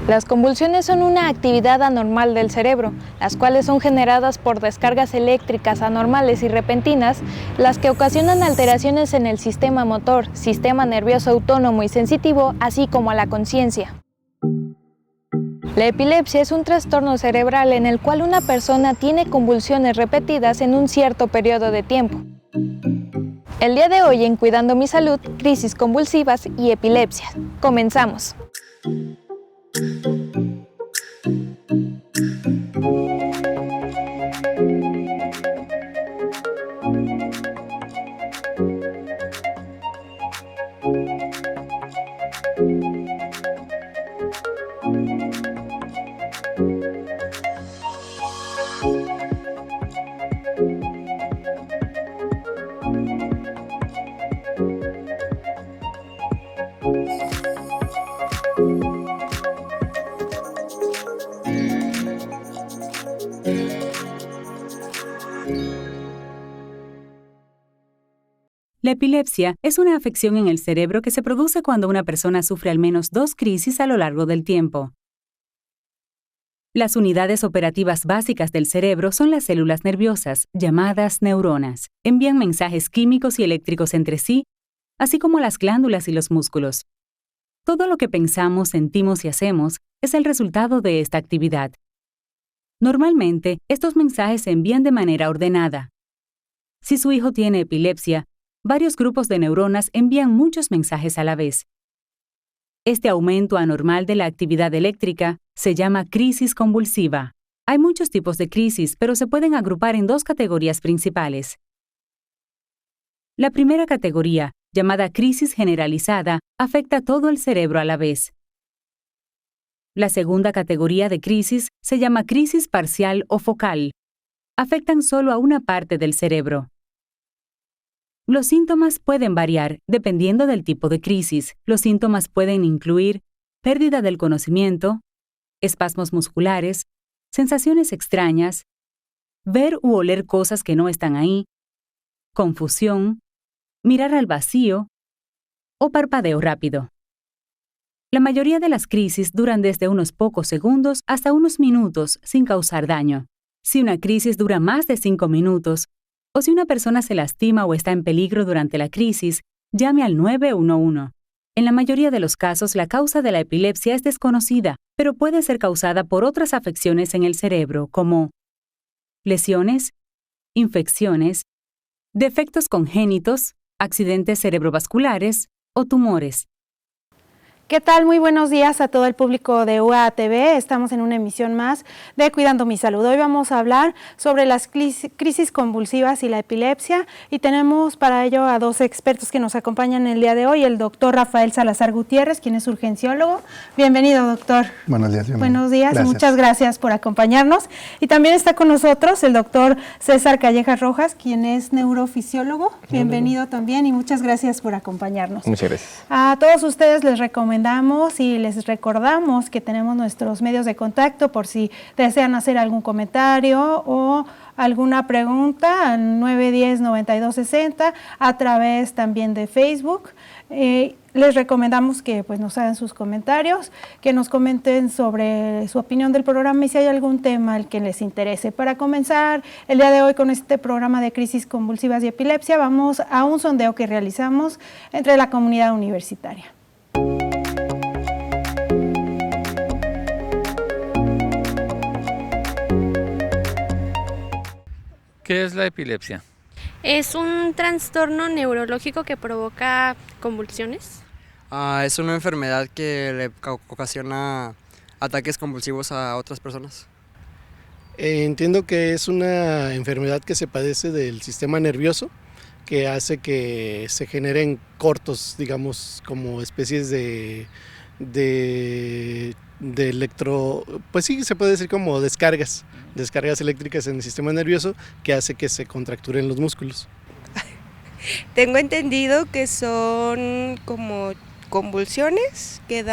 Las convulsiones son una actividad anormal del cerebro, las cuales son generadas por descargas eléctricas anormales y repentinas, las que ocasionan alteraciones en el sistema motor, sistema nervioso autónomo y sensitivo, así como a la conciencia. La epilepsia es un trastorno cerebral en el cual una persona tiene convulsiones repetidas en un cierto periodo de tiempo. El día de hoy en Cuidando mi Salud, crisis convulsivas y epilepsia. Comenzamos. La epilepsia es una afección en el cerebro que se produce cuando una persona sufre al menos 2 crisis a lo largo del tiempo. Las unidades operativas básicas del cerebro son las células nerviosas, llamadas neuronas. Envían mensajes químicos y eléctricos entre sí, así como las glándulas y los músculos. Todo lo que pensamos, sentimos y hacemos es el resultado de esta actividad. Normalmente, estos mensajes se envían de manera ordenada. Si su hijo tiene epilepsia, varios grupos de neuronas envían muchos mensajes a la vez. Este aumento anormal de la actividad eléctrica se llama crisis convulsiva. Hay muchos tipos de crisis, pero se pueden agrupar en 2 categorías principales. La primera categoría, llamada crisis generalizada, afecta todo el cerebro a la vez. La segunda categoría de crisis se llama crisis parcial o focal. Afectan solo a una parte del cerebro. Los síntomas pueden variar dependiendo del tipo de crisis. Los síntomas pueden incluir pérdida del conocimiento, espasmos musculares, sensaciones extrañas, ver u oler cosas que no están ahí, confusión, mirar al vacío o parpadeo rápido. La mayoría de las crisis duran desde unos pocos segundos hasta unos minutos sin causar daño. Si una crisis dura más de 5 minutos, o si una persona se lastima o está en peligro durante la crisis, llame al 911. En la mayoría de los casos, la causa de la epilepsia es desconocida, pero puede ser causada por otras afecciones en el cerebro, como lesiones, infecciones, defectos congénitos, accidentes cerebrovasculares o tumores. ¿Qué tal? Muy buenos días a todo el público de UATV. Estamos en una emisión más de Cuidando mi Salud. Hoy vamos a hablar sobre las crisis convulsivas y la epilepsia y tenemos para ello a 2 expertos que nos acompañan el día de hoy. El doctor Rafael Salazar Gutiérrez, quien es urgenciólogo. Bienvenido, doctor. Buenos días. Buenos días, gracias. Muchas gracias por acompañarnos. Y también está con nosotros el doctor César Callejas Rojas, quien es neurofisiólogo. Bienvenido también y muchas gracias por acompañarnos. Muchas gracias. A todos ustedes les recomendamos y les recordamos que tenemos nuestros medios de contacto por si desean hacer algún comentario o alguna pregunta al 910-9260 a través también de Facebook. Les recomendamos que nos hagan sus comentarios, que nos comenten sobre su opinión del programa y si hay algún tema al que les interese. Para comenzar el día de hoy con este programa de crisis convulsivas y epilepsia, vamos a un sondeo que realizamos entre la comunidad universitaria. ¿Qué es la epilepsia? Es un trastorno neurológico que provoca convulsiones. Es una enfermedad que le ocasiona ataques convulsivos a otras personas. Entiendo que es una enfermedad que se padece del sistema nervioso, que hace que se generen cortos, digamos, como especies de electro, pues sí, se puede decir como descargas eléctricas en el sistema nervioso que hace que se contracturen los músculos. Tengo entendido que son como convulsiones que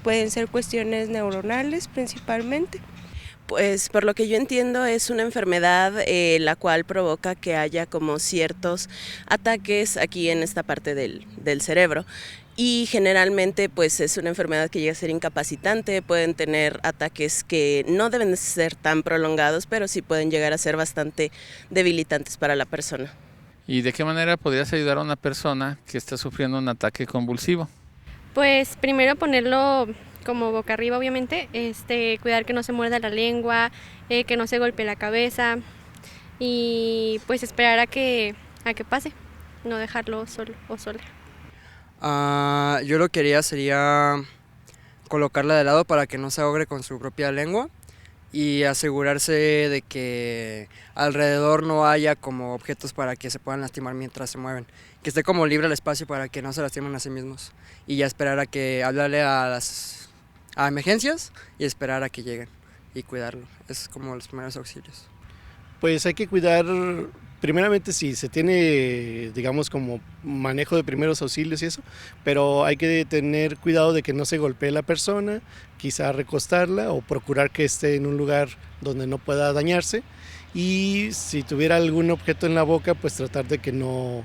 pueden ser cuestiones neuronales principalmente. Pues por lo que yo entiendo es una enfermedad la cual provoca que haya como ciertos ataques aquí en esta parte del cerebro y generalmente pues es una enfermedad que llega a ser incapacitante, pueden tener ataques que no deben de ser tan prolongados, pero sí pueden llegar a ser bastante debilitantes para la persona. ¿Y de qué manera podrías ayudar a una persona que está sufriendo un ataque convulsivo? Pues primero ponerlo como boca arriba, obviamente, cuidar que no se muerda la lengua, que no se golpee la cabeza y pues esperar a que pase, no dejarlo solo o sola. Yo lo que haría sería colocarla de lado para que no se ahogue con su propia lengua y asegurarse de que alrededor no haya como objetos para que se puedan lastimar mientras se mueven. Que esté como libre el espacio para que no se lastimen a sí mismos. Y ya esperar a que hablarle a emergencias y esperar a que lleguen y cuidarlo. Es como los primeros auxilios. Pues hay que cuidar, primeramente si se tiene, digamos, como manejo de primeros auxilios y eso, pero hay que tener cuidado de que no se golpee la persona, quizá recostarla o procurar que esté en un lugar donde no pueda dañarse, y si tuviera algún objeto en la boca, pues tratar de que no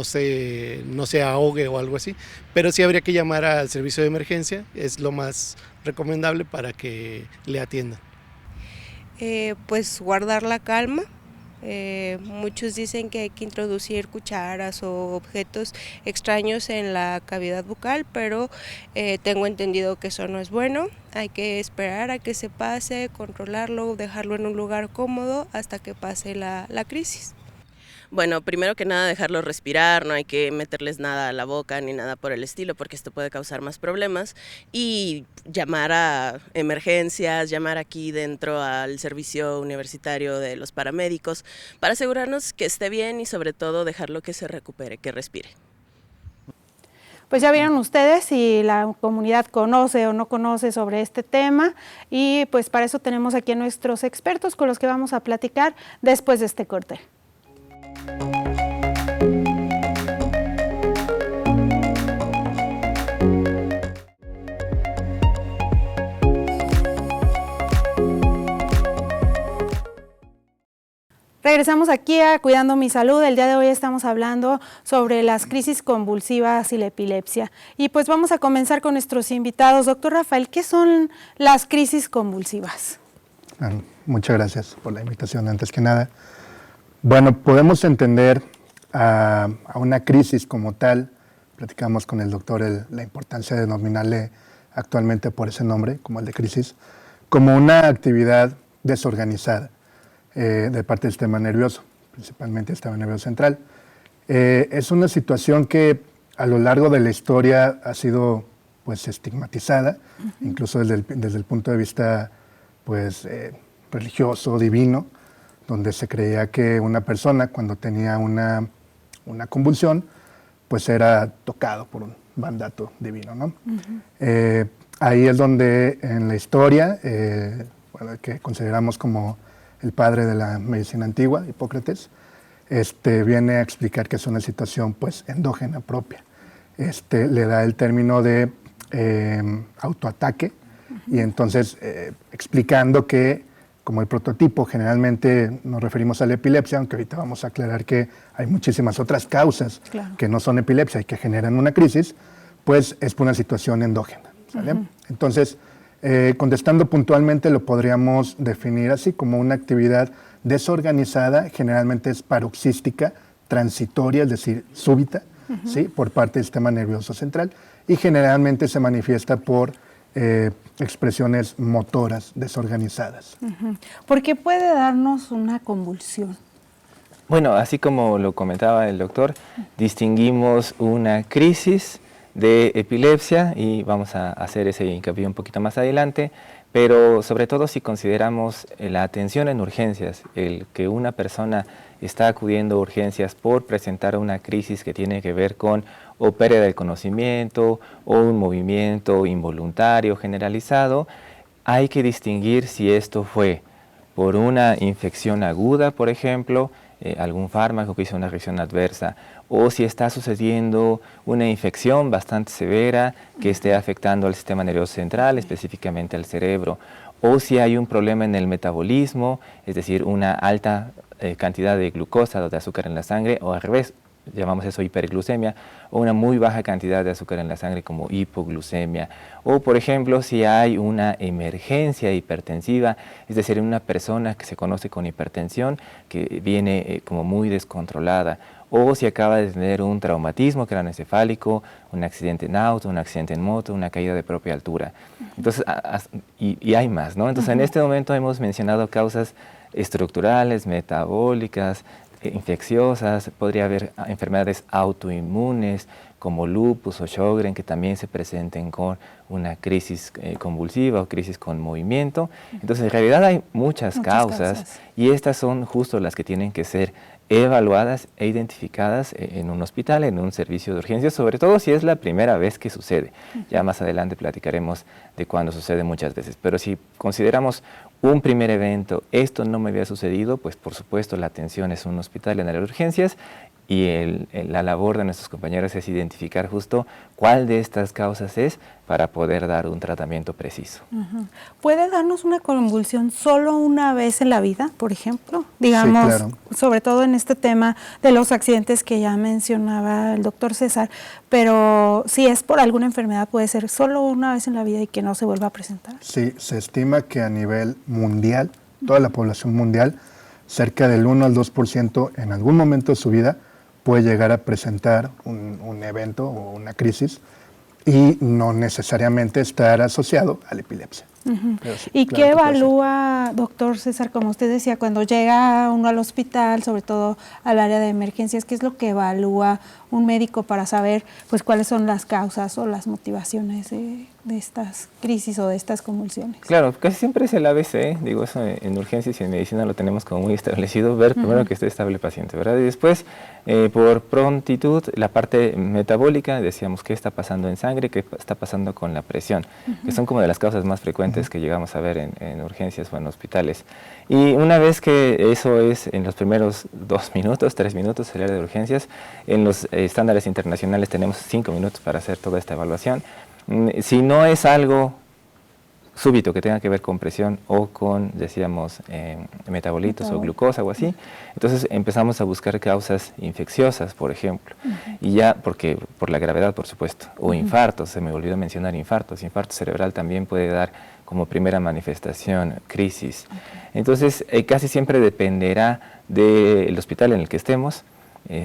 se ahogue o algo así, pero sí habría que llamar al servicio de emergencia, es lo más recomendable para que le atiendan. Pues guardar la calma. Muchos dicen que hay que introducir cucharas o objetos extraños en la cavidad bucal, pero tengo entendido que eso no es bueno. Hay que esperar a que se pase, controlarlo, dejarlo en un lugar cómodo hasta que pase la crisis. Bueno, primero que nada dejarlos respirar, no hay que meterles nada a la boca ni nada por el estilo porque esto puede causar más problemas, y llamar a emergencias, llamar aquí dentro al servicio universitario de los paramédicos para asegurarnos que esté bien y sobre todo dejarlo que se recupere, que respire. Pues ya vieron ustedes si la comunidad conoce o no conoce sobre este tema, y pues para eso tenemos aquí a nuestros expertos con los que vamos a platicar después de este corte. Regresamos aquí a Cuidando mi Salud. El día de hoy estamos hablando sobre las crisis convulsivas y la epilepsia. Y pues vamos a comenzar con nuestros invitados. Doctor Rafael, ¿qué son las crisis convulsivas? Muchas gracias por la invitación, antes que nada. Bueno, podemos entender a una crisis como tal, platicamos con el doctor la importancia de denominarle actualmente por ese nombre, como el de crisis, como una actividad desorganizada de parte del sistema nervioso, principalmente el sistema nervioso central. Es una situación que a lo largo de la historia ha sido pues estigmatizada, incluso desde el punto de vista pues religioso, divino, donde se creía que una persona cuando tenía una convulsión, pues era tocado por un mandato divino, ¿no? Ahí es donde en la historia, que consideramos como el padre de la medicina antigua, Hipócrates, viene a explicar que es una situación pues endógena propia. Le da el término de autoataque, y entonces explicando que como el prototipo generalmente nos referimos a la epilepsia, aunque ahorita vamos a aclarar que hay muchísimas otras causas que no son epilepsia y que generan una crisis, pues es por una situación endógena, ¿sale? Entonces, contestando puntualmente, lo podríamos definir así como una actividad desorganizada, generalmente es paroxística, transitoria, es decir, súbita, ¿sí? Por parte del sistema nervioso central, y generalmente se manifiesta por expresiones motoras desorganizadas. ¿Por qué puede darnos una convulsión? Bueno, así como lo comentaba el doctor, distinguimos una crisis de epilepsia y vamos a hacer ese hincapié un poquito más adelante, pero sobre todo si consideramos la atención en urgencias, el que una persona está acudiendo a urgencias por presentar una crisis que tiene que ver con o pérdida del conocimiento o un movimiento involuntario generalizado, hay que distinguir si esto fue por una infección aguda, por ejemplo, algún fármaco que hizo una reacción adversa, o si está sucediendo una infección bastante severa que esté afectando al sistema nervioso central, específicamente al cerebro, o si hay un problema en el metabolismo, es decir, una alta cantidad de glucosa o de azúcar en la sangre, o al revés, llamamos eso hiperglucemia, o una muy baja cantidad de azúcar en la sangre como hipoglucemia. O, por ejemplo, si hay una emergencia hipertensiva, es decir, una persona que se conoce con hipertensión, que viene como muy descontrolada, o si acaba de tener un traumatismo craneoencefálico, un accidente en auto, un accidente en moto, una caída de propia altura. Entonces, y hay más, ¿no? Entonces, en este momento hemos mencionado causas estructurales, metabólicas, infecciosas, podría haber enfermedades autoinmunes como lupus o Sjögren que también se presenten con una crisis convulsiva o crisis con movimiento. Entonces, en realidad hay muchas causas y estas son justo las que tienen que ser evaluadas e identificadas en un hospital, en un servicio de urgencias, sobre todo si es la primera vez que sucede. Ya más adelante platicaremos de cuándo sucede muchas veces, pero si consideramos un primer evento, esto no me había sucedido, pues por supuesto la atención es un hospital en área de urgencias y la labor de nuestros compañeros es identificar justo cuál de estas causas es para poder dar un tratamiento preciso. ¿Puede darnos una convulsión solo una vez en la vida, por ejemplo? Digamos, sí, claro. Sobre todo en este tema de los accidentes que ya mencionaba el doctor César, pero si es por alguna enfermedad puede ser solo una vez en la vida y que no se vuelva a presentar. Sí, se estima que a nivel mundial, toda la población mundial, cerca del 1 al 2% en algún momento de su vida puede llegar a presentar un evento o una crisis y no necesariamente estar asociado a la epilepsia. Sí, ¿y claro, qué evalúa, doctor César, como usted decía, cuando llega uno al hospital, sobre todo al área de emergencias, qué es lo que evalúa un médico para saber pues cuáles son las causas o las motivaciones de estas crisis o de estas convulsiones? Claro, casi siempre es el ABC, digo eso en urgencias y en medicina lo tenemos como muy establecido, ver primero que esté estable el paciente, ¿verdad? Y después, por prontitud, la parte metabólica, decíamos qué está pasando en sangre, qué está pasando con la presión, que son como de las causas más frecuentes que llegamos a ver en urgencias o en hospitales. Y una vez que eso es en los primeros 2 minutos, 3 minutos, el área de urgencias, en los estándares internacionales tenemos 5 minutos para hacer toda esta evaluación. Si no es algo súbito que tenga que ver con presión o con, decíamos, metabolitos o glucosa o así, entonces empezamos a buscar causas infecciosas, por ejemplo, y ya, porque por la gravedad, por supuesto, o infartos, se me olvidó mencionar infarto cerebral también puede dar como primera manifestación crisis. Entonces, casi siempre dependerá del hospital en el que estemos.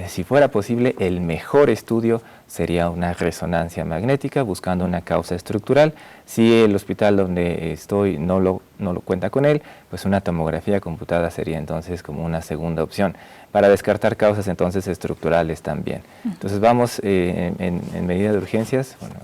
Si fuera posible, el mejor estudio sería una resonancia magnética buscando una causa estructural. Si el hospital donde estoy no lo cuenta con él, pues una tomografía computada sería entonces como una segunda opción para descartar causas entonces estructurales también. Entonces vamos en medida de urgencias, bueno,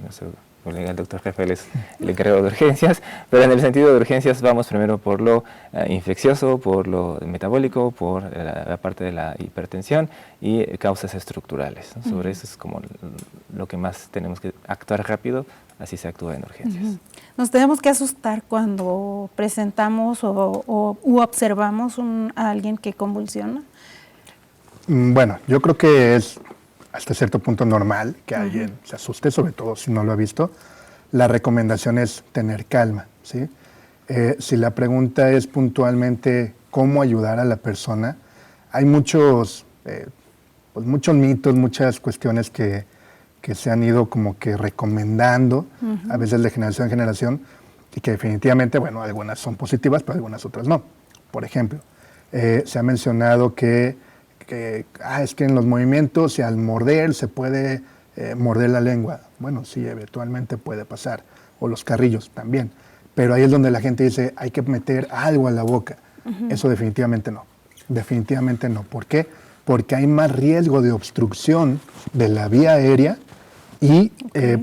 nuestro colega el doctor Rafael es el encargado de urgencias, pero en el sentido de urgencias vamos primero por lo infeccioso, por lo metabólico, por la parte de la hipertensión y causas estructurales, ¿no? Sobre eso es como lo que más tenemos que actuar rápido, así se actúa en urgencias. ¿Nos tenemos que asustar cuando presentamos u observamos a alguien que convulsiona? Bueno, yo creo que es hasta cierto punto normal que alguien se asuste, sobre todo si no lo ha visto. La recomendación es tener calma, ¿sí? Si la pregunta es puntualmente cómo ayudar a la persona, hay muchos mitos, muchas cuestiones que se han ido como que recomendando, a veces de generación en generación, y que definitivamente, bueno, algunas son positivas, pero algunas otras no. Por ejemplo, se ha mencionado que es que en los movimientos y al morder se puede morder la lengua. Bueno, sí, eventualmente puede pasar, o los carrillos también, pero ahí es donde la gente dice hay que meter algo a la boca. Eso definitivamente no, definitivamente no. ¿Por qué? Porque hay más riesgo de obstrucción de la vía aérea y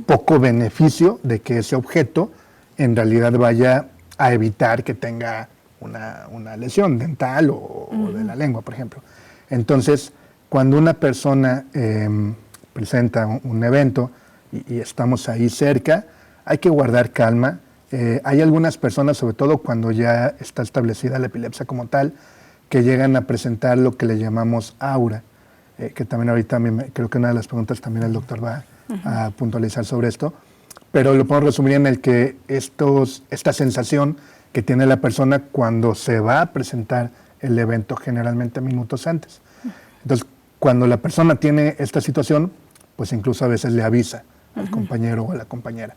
poco beneficio de que ese objeto en realidad vaya a evitar que tenga una lesión dental o de la lengua, por ejemplo. Entonces, cuando una persona presenta un evento y estamos ahí cerca, hay que guardar calma. Hay algunas personas, sobre todo cuando ya está establecida la epilepsia como tal, que llegan a presentar lo que le llamamos aura, que también ahorita creo que una de las preguntas también el doctor va a puntualizar sobre esto, pero lo podemos resumir en el que esta sensación que tiene la persona cuando se va a presentar el evento generalmente minutos antes. Entonces, Cuando la persona tiene esta situación, pues incluso a veces le avisa al compañero o a la compañera.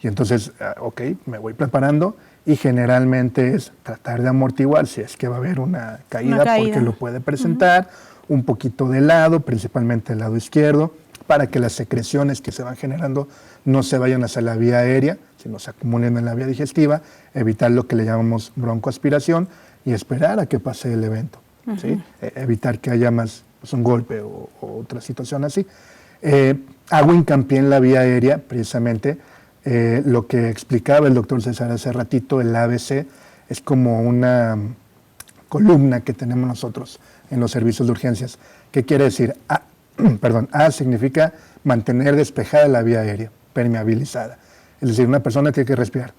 Y entonces, ok, me voy preparando y generalmente es tratar de amortiguar si es que va a haber una caída. Porque lo puede presentar, un poquito de lado, principalmente el lado izquierdo, para que las secreciones que se van generando no se vayan hacia la vía aérea, sino se acumulen en la vía digestiva, evitar lo que le llamamos broncoaspiración y esperar a que pase el evento. ¿Sí? Evitar que haya más un golpe o otra situación así. Hago hincapié en la vía aérea, precisamente, lo que explicaba el doctor César hace ratito, el ABC es como una columna que tenemos nosotros en los servicios de urgencias. ¿Qué quiere decir? A significa mantener despejada la vía aérea, permeabilizada. Es decir, una persona tiene que respirar.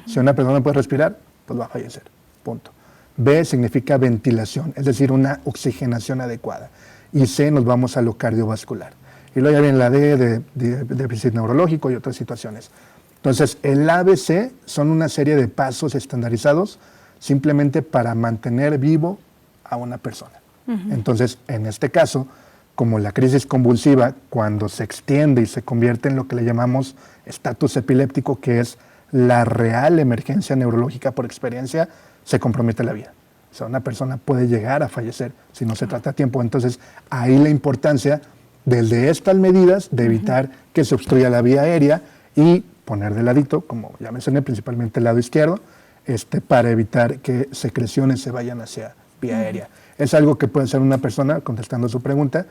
Si una persona no puede respirar, pues va a fallecer, punto. B significa ventilación, es decir, una oxigenación adecuada. Y C, nos vamos a lo cardiovascular. Y luego ya viene la D de déficit neurológico y otras situaciones. Entonces, el ABC son una serie de pasos estandarizados simplemente para mantener vivo a una persona. Entonces, en este caso, como la crisis convulsiva, cuando se extiende y se convierte en lo que le llamamos estatus epiléptico, que es la real emergencia neurológica por experiencia, se compromete la vida. O sea, una persona puede llegar a fallecer si no se trata a tiempo. Entonces, ahí la importancia desde estas medidas de evitar que se obstruya la vía aérea y poner de ladito, como ya mencioné, principalmente el lado izquierdo, para evitar que secreciones se vayan hacia vía aérea. Es algo que puede hacer una persona, contestando su pregunta,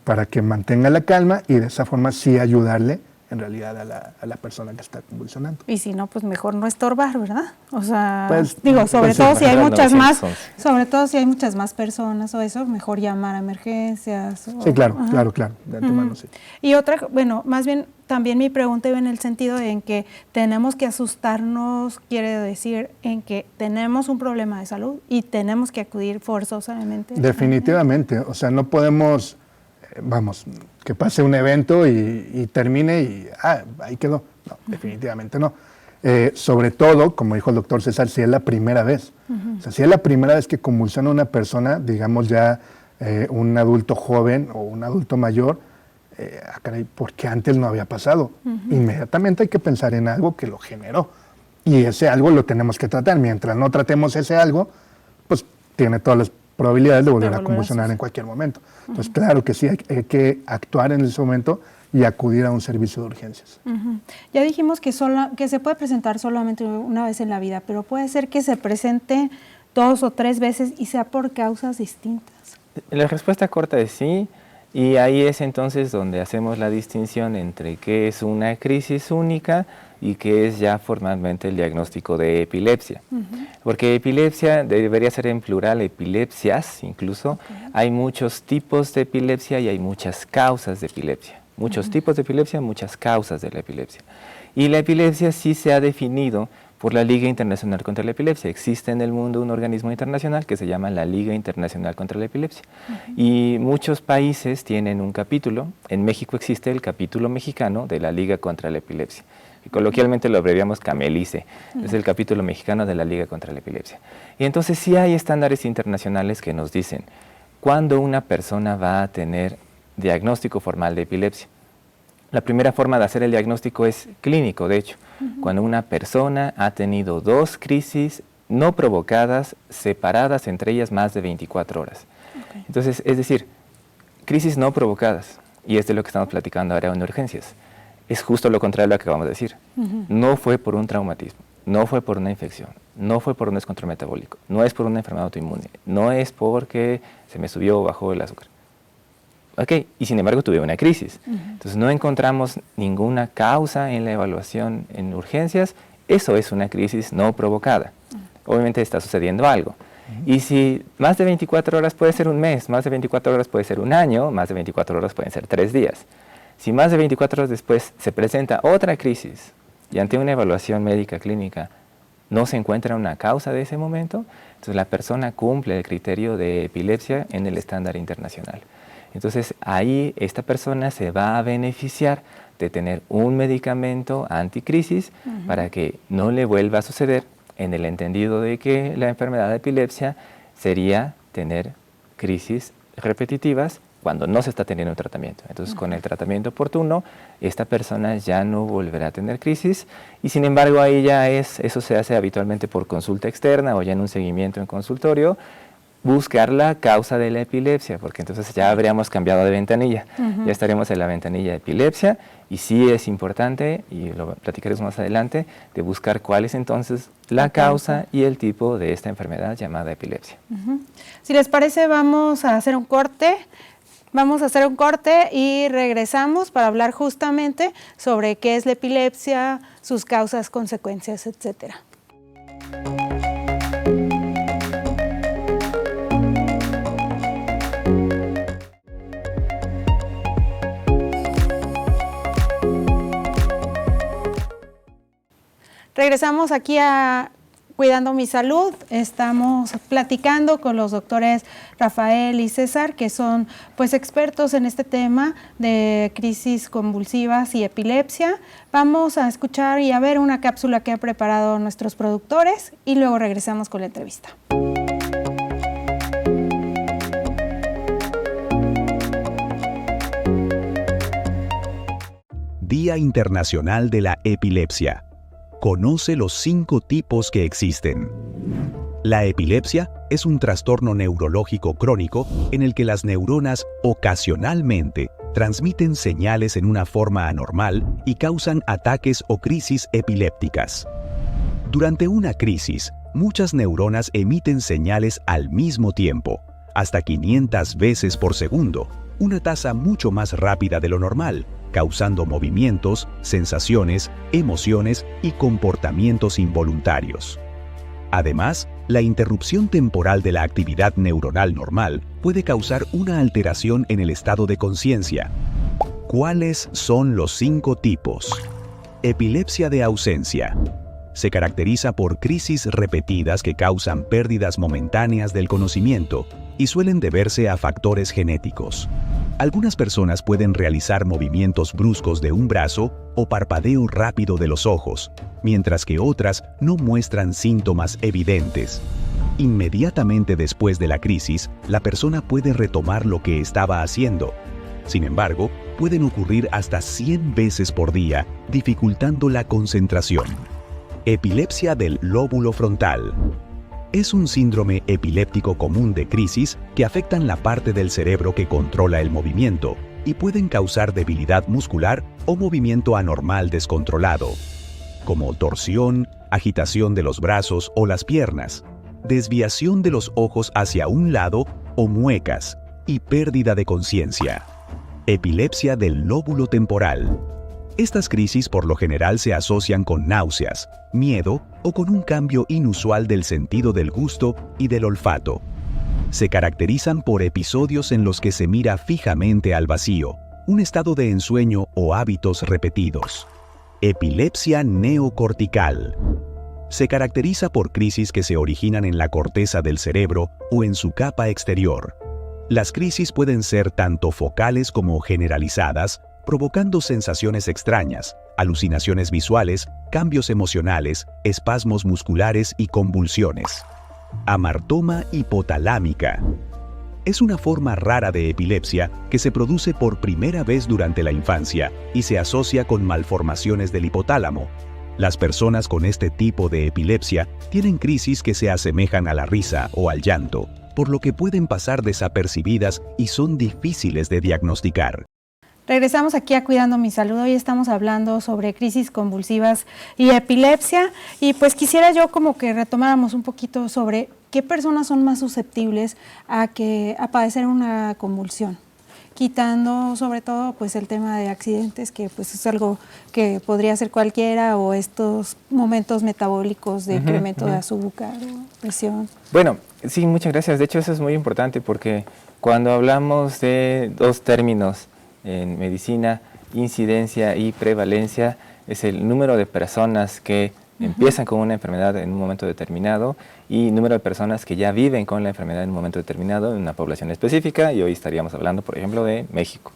para que mantenga la calma y de esa forma sí ayudarle en realidad a la persona que está convulsionando. Y si no, pues mejor no estorbar, ¿verdad? O sea, pues, sobre todo si hay muchas más, sobre todo si hay muchas más personas o eso, mejor llamar a emergencias. Sí, claro, claro, de antemano, sí. Y otra, bueno, más bien también mi pregunta iba en el sentido en que tenemos que asustarnos, quiere decir, en que tenemos un problema de salud y tenemos que acudir forzosamente. Definitivamente, o sea, no podemos, que pase un evento y termine y ahí quedó. No, definitivamente no. Sobre todo, como dijo el doctor César, si es la primera vez. O sea, si es la primera vez que convulsiona una persona, digamos ya un adulto joven o un adulto mayor, caray, porque antes no había pasado. Inmediatamente hay que pensar en algo que lo generó. Y ese algo lo tenemos que tratar. Mientras no tratemos ese algo, pues tiene todas las probabilidades de volver a convulsionar en cualquier momento. Entonces, claro que sí, hay que actuar en ese momento y acudir a un servicio de urgencias. Ya dijimos que se puede presentar solamente una vez en la vida, pero puede ser que se presente 2 o 3 veces y sea por causas distintas. La respuesta corta es sí, y ahí es entonces donde hacemos la distinción entre qué es una crisis única y qué es ya formalmente el diagnóstico de epilepsia. Porque epilepsia debería ser en plural, epilepsias incluso. Hay muchos tipos de epilepsia y hay muchas causas de epilepsia. Muchos tipos de epilepsia, muchas causas de la epilepsia. Y la epilepsia sí se ha definido por la Liga Internacional contra la Epilepsia. Existe en el mundo un organismo internacional que se llama la Liga Internacional contra la Epilepsia. Y muchos países tienen un capítulo. En México existe el capítulo mexicano de la Liga contra la Epilepsia. Y coloquialmente lo abreviamos CAMELICE. Es el capítulo mexicano de la Liga contra la Epilepsia. Y entonces sí hay estándares internacionales que nos dicen cuándo una persona va a tener diagnóstico formal de epilepsia. La primera forma de hacer el diagnóstico es clínico, de hecho, cuando una persona ha tenido 2 crisis no provocadas, separadas entre ellas más de 24 horas. Entonces, es decir, crisis no provocadas, y es de lo que estamos platicando ahora en urgencias, es justo lo contrario a lo que acabamos de decir. No fue por un traumatismo, no fue por una infección, no fue por un descontrol metabólico, no es por una enfermedad autoinmune, no es porque se me subió o bajó el azúcar. Ok, y sin embargo tuve una crisis. Entonces no encontramos ninguna causa en la evaluación en urgencias. Eso es una crisis no provocada. Obviamente está sucediendo algo. Y si más de 24 horas puede ser un mes, más de 24 horas puede ser un año, más de 24 horas pueden ser 3 días. Si más de 24 horas después se presenta otra crisis y ante una evaluación médica clínica no se encuentra una causa de ese momento, entonces la persona cumple el criterio de epilepsia en el estándar internacional. Entonces ahí esta persona se va a beneficiar de tener un medicamento anticrisis para que no le vuelva a suceder, en el entendido de que la enfermedad de epilepsia sería tener crisis repetitivas cuando no se está teniendo un tratamiento. Entonces, con el tratamiento oportuno, esta persona ya no volverá a tener crisis y sin embargo ahí eso se hace habitualmente por consulta externa o ya en un seguimiento en consultorio, buscar la causa de la epilepsia, porque entonces ya habríamos cambiado de ventanilla, ya estaremos en la ventanilla de epilepsia y sí es importante, y lo platicaremos más adelante, de buscar cuál es entonces la causa y el tipo de esta enfermedad llamada epilepsia. Si les parece, vamos a hacer un corte. Vamos a hacer un corte y regresamos para hablar justamente sobre qué es la epilepsia, sus causas, consecuencias, etcétera. Regresamos aquí a Cuidando mi Salud. Estamos platicando con los doctores Rafael y César, que son pues expertos en este tema de crisis convulsivas y epilepsia. Vamos a escuchar y a ver una cápsula que han preparado nuestros productores y luego regresamos con la entrevista. Día Internacional de la Epilepsia. Conoce los 5 tipos que existen. La epilepsia es un trastorno neurológico crónico en el que las neuronas ocasionalmente transmiten señales en una forma anormal y causan ataques o crisis epilépticas. Durante una crisis, muchas neuronas emiten señales al mismo tiempo, hasta 500 veces por segundo, una tasa mucho más rápida de lo normal, causando movimientos, sensaciones, emociones y comportamientos involuntarios. Además, la interrupción temporal de la actividad neuronal normal puede causar una alteración en el estado de conciencia. ¿Cuáles son los 5 tipos? Epilepsia de ausencia. Se caracteriza por crisis repetidas que causan pérdidas momentáneas del conocimiento y suelen deberse a factores genéticos. Algunas personas pueden realizar movimientos bruscos de un brazo o parpadeo rápido de los ojos, mientras que otras no muestran síntomas evidentes. Inmediatamente después de la crisis, la persona puede retomar lo que estaba haciendo. Sin embargo, pueden ocurrir hasta 100 veces por día, dificultando la concentración. Epilepsia del lóbulo frontal. Es un síndrome epiléptico común de crisis que afectan la parte del cerebro que controla el movimiento y pueden causar debilidad muscular o movimiento anormal descontrolado, como torsión, agitación de los brazos o las piernas, desviación de los ojos hacia un lado o muecas y pérdida de conciencia. Epilepsia del lóbulo temporal. Estas crisis por lo general se asocian con náuseas, miedo o con un cambio inusual del sentido del gusto y del olfato. Se caracterizan por episodios en los que se mira fijamente al vacío, un estado de ensueño o hábitos repetidos. Epilepsia neocortical. Se caracteriza por crisis que se originan en la corteza del cerebro o en su capa exterior. Las crisis pueden ser tanto focales como generalizadas, provocando sensaciones extrañas, alucinaciones visuales, cambios emocionales, espasmos musculares y convulsiones. Amartoma hipotalámica. Es una forma rara de epilepsia que se produce por primera vez durante la infancia y se asocia con malformaciones del hipotálamo. Las personas con este tipo de epilepsia tienen crisis que se asemejan a la risa o al llanto, por lo que pueden pasar desapercibidas y son difíciles de diagnosticar. Regresamos aquí a Cuidando mi Salud. Hoy estamos hablando sobre crisis convulsivas y epilepsia y pues quisiera yo como que retomáramos un poquito sobre qué personas son más susceptibles a padecer una convulsión, quitando sobre todo pues el tema de accidentes, que pues es algo que podría ser cualquiera, o estos momentos metabólicos de incremento de azúcar o presión. Bueno, sí, muchas gracias. De hecho, eso es muy importante porque cuando hablamos de 2 términos en medicina, incidencia y prevalencia, es el número de personas que empiezan con una enfermedad en un momento determinado y número de personas que ya viven con la enfermedad en un momento determinado en una población específica, y hoy estaríamos hablando, por ejemplo, de México.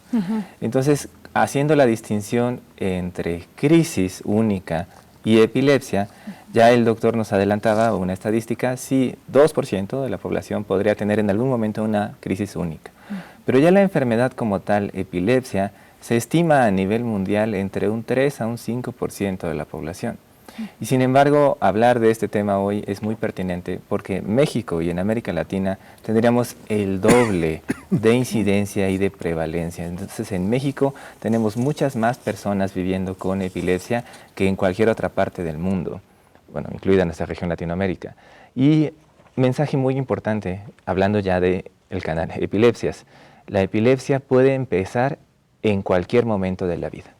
Entonces, haciendo la distinción entre crisis única y epilepsia, Ya el doctor nos adelantaba una estadística, sí, 2% de la población podría tener en algún momento una crisis única. Pero ya la enfermedad como tal, epilepsia, se estima a nivel mundial entre un 3 a un 5% de la población. Y sin embargo, hablar de este tema hoy es muy pertinente porque México y en América Latina tendríamos el doble de incidencia y de prevalencia. Entonces, en México tenemos muchas más personas viviendo con epilepsia que en cualquier otra parte del mundo, bueno, incluida nuestra región Latinoamérica. Y mensaje muy importante, hablando ya del canal Epilepsias. La epilepsia puede empezar en cualquier momento de la vida.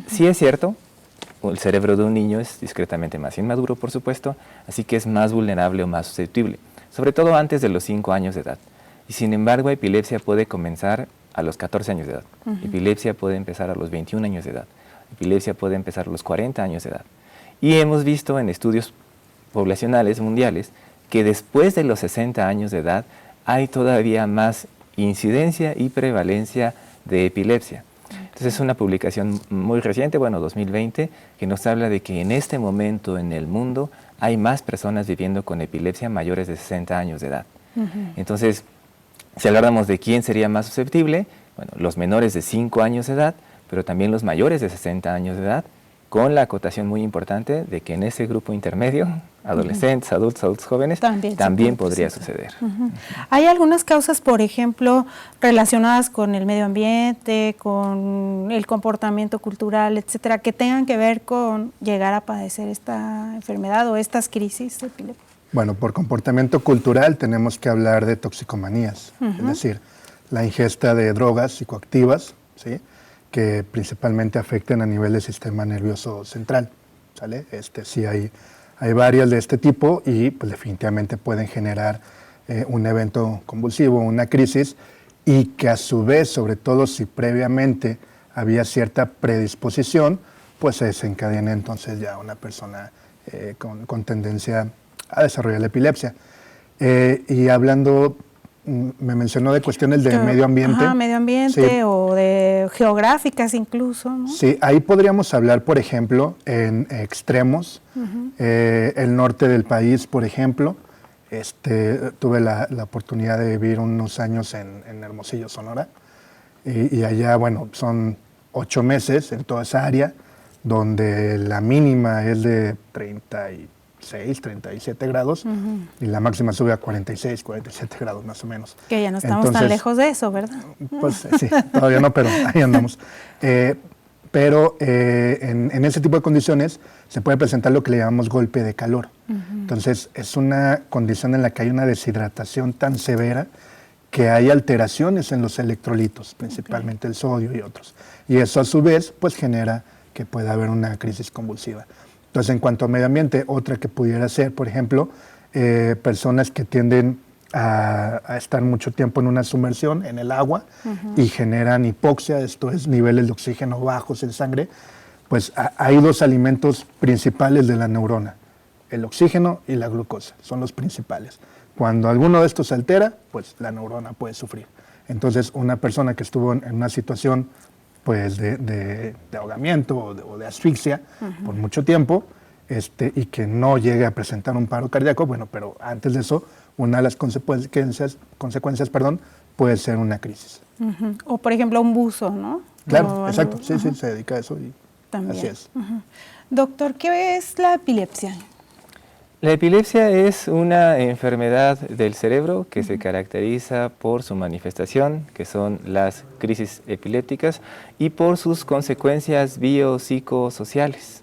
Sí es cierto, el cerebro de un niño es discretamente más inmaduro, por supuesto, así que es más vulnerable o más susceptible, sobre todo antes de los 5 años de edad. Y sin embargo, epilepsia puede comenzar a los 14 años de edad, epilepsia puede empezar a los 21 años de edad, epilepsia puede empezar a los 40 años de edad. Y hemos visto en estudios poblacionales mundiales que después de los 60 años de edad hay todavía más incidencia y prevalencia de epilepsia. Entonces es una publicación muy reciente, bueno, 2020, que nos habla de que en este momento en el mundo hay más personas viviendo con epilepsia mayores de 60 años de edad. Entonces, si habláramos de quién sería más susceptible, bueno, los menores de 5 años de edad, pero también los mayores de 60 años de edad, con la acotación muy importante de que en ese grupo intermedio, adolescentes, adultos jóvenes, también podría suceder. ¿Hay algunas causas, por ejemplo, relacionadas con el medio ambiente, con el comportamiento cultural, etcétera, que tengan que ver con llegar a padecer esta enfermedad o estas crisis de epilepsia? Bueno, por comportamiento cultural tenemos que hablar de toxicomanías, es decir, la ingesta de drogas psicoactivas, ¿sí?, que principalmente afecten a nivel del sistema nervioso central, ¿sale? Sí hay varias de este tipo y pues definitivamente pueden generar un evento convulsivo, una crisis, y que a su vez, sobre todo si previamente había cierta predisposición, pues se desencadena entonces ya una persona con tendencia a desarrollar la epilepsia. Y hablando, me mencionó de cuestiones de medio ambiente. Medio ambiente, sí, o de geográficas incluso, ¿no? Sí, ahí podríamos hablar, por ejemplo, en extremos. El norte del país, por ejemplo, tuve la oportunidad de vivir unos años en Hermosillo, Sonora, y allá, bueno, son 8 meses en toda esa área, donde la mínima es de 36, 37 grados, y la máxima sube a 46, 47 grados más o menos. Que ya no estamos tan lejos de eso, ¿verdad? Pues sí, todavía no, pero ahí andamos. Pero en ese tipo de condiciones se puede presentar lo que le llamamos golpe de calor. Entonces es una condición en la que hay una deshidratación tan severa que hay alteraciones en los electrolitos, principalmente el sodio y otros. Y eso a su vez pues genera que pueda haber una crisis convulsiva. Entonces, en cuanto a medio ambiente, otra que pudiera ser, por ejemplo, personas que tienden a estar mucho tiempo en una sumersión en el agua y generan hipoxia, esto es niveles de oxígeno bajos en sangre, pues hay 2 alimentos principales de la neurona, el oxígeno y la glucosa, son los principales. Cuando alguno de estos se altera, pues la neurona puede sufrir. Entonces, una persona que estuvo en una situación pues de ahogamiento o de asfixia por mucho tiempo, y que no llegue a presentar un paro cardíaco, bueno, pero antes de eso, una de las consecuencias, puede ser una crisis. O por ejemplo un buzo, ¿no? Claro, exacto, sí, se dedica a eso y también. Así es. Doctor, ¿qué es la epilepsia? La epilepsia es una enfermedad del cerebro que se caracteriza por su manifestación, que son las crisis epilépticas, y por sus consecuencias biopsicosociales.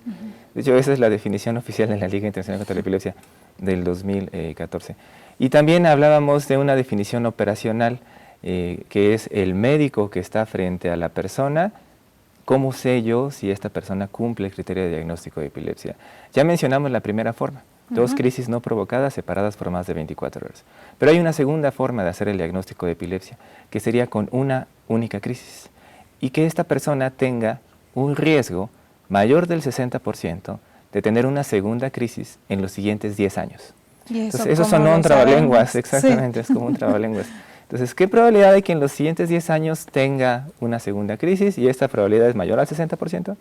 De hecho, esa es la definición oficial de la Liga Internacional contra la Epilepsia del 2014. Y también hablábamos de una definición operacional, que es el médico que está frente a la persona. ¿Cómo sé yo si esta persona cumple el criterio de diagnóstico de epilepsia? Ya mencionamos la primera forma. 2 crisis no provocadas separadas por más de 24 horas. Pero hay una segunda forma de hacer el diagnóstico de epilepsia, que sería con una única crisis, y que esta persona tenga un riesgo mayor del 60% de tener una segunda crisis en los siguientes 10 años. Entonces, eso son un trabalenguas, exactamente, sí. Es como un trabalenguas. Entonces, ¿qué probabilidad hay que en los siguientes 10 años tenga una segunda crisis? Y esta probabilidad es mayor al 60%.